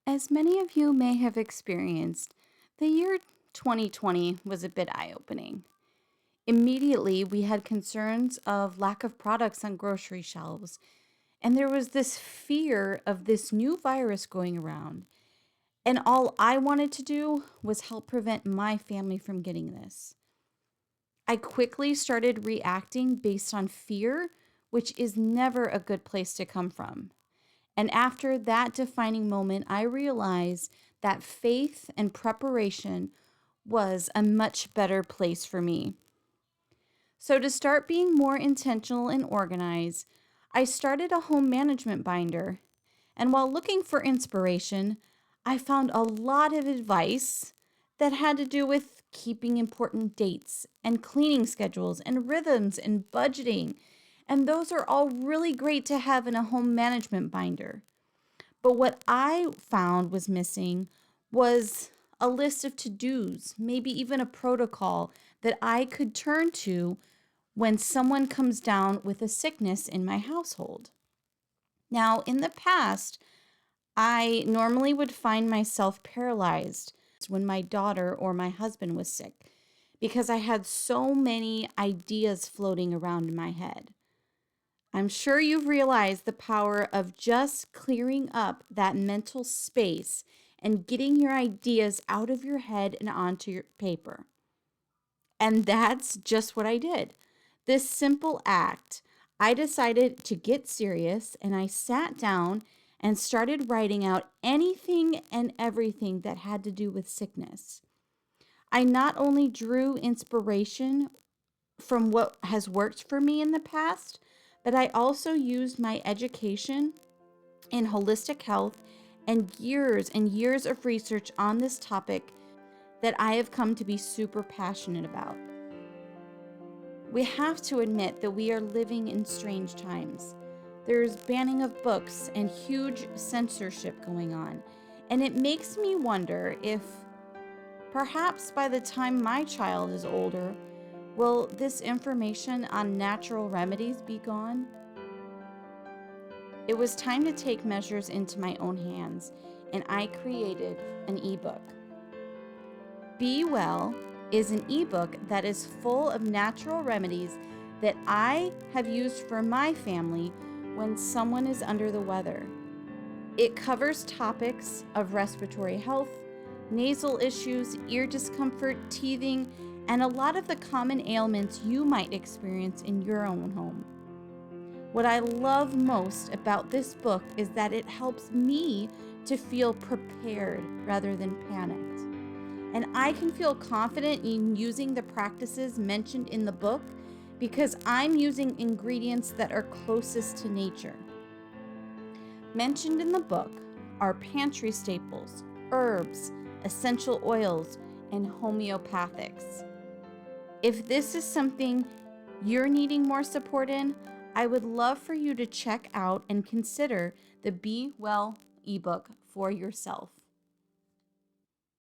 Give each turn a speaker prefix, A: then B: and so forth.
A: As many of you may have experienced, the year 2020 was a bit eye opening. Immediately, we had concerns of lack of products on grocery shelves, and there was this fear of this new virus going around. And all I wanted to do was help prevent my family from getting this. I quickly started reacting based on fear, which is never a good place to come from. And after that defining moment, I realized that faith and preparation was a much better place for me. So, to start being more intentional and organized, I started a home management binder. And while looking for inspiration, I found a lot of advice that had to do with keeping important dates and cleaning schedules and rhythms and budgeting. And those are all really great to have in a home management binder. But what I found was missing was a list of to dos, maybe even a protocol that I could turn to when someone comes down with a sickness in my household. Now, in the past, I normally would find myself paralyzed when my daughter or my husband was sick because I had so many ideas floating around in my head. I'm sure you've realized the power of just clearing up that mental space and getting your ideas out of your head and onto your paper. And that's just what I did. This simple act, I decided to get serious and I sat down and started writing out anything and everything that had to do with sickness. I not only drew inspiration from what has worked for me in the past, but I also used my education in holistic health and years of research on this topic that I have come to be super passionate about. We have to admit that we are living in strange times. There's banning of books and huge censorship going on, and it makes me wonder if perhaps by the time my child is older, will this information on natural remedies be gone? It was time to take measures into my own hands, and I created an ebook. Be Well is an ebook that is full of natural remedies that I have used for my family when someone is under the weather. It covers topics of respiratory health, nasal issues, ear discomfort, teething, and a lot of the common ailments you might experience in your own home. What I love most about this book is that it helps me to feel prepared rather than panicked. And I can feel confident in using the practices mentioned in the book because I'm using ingredients that are closest to nature. Mentioned in the book are pantry staples, herbs, essential oils, and homeopathics. If this is something you're needing more support in, I would love for you to check out and consider the Be Well ebook for yourself.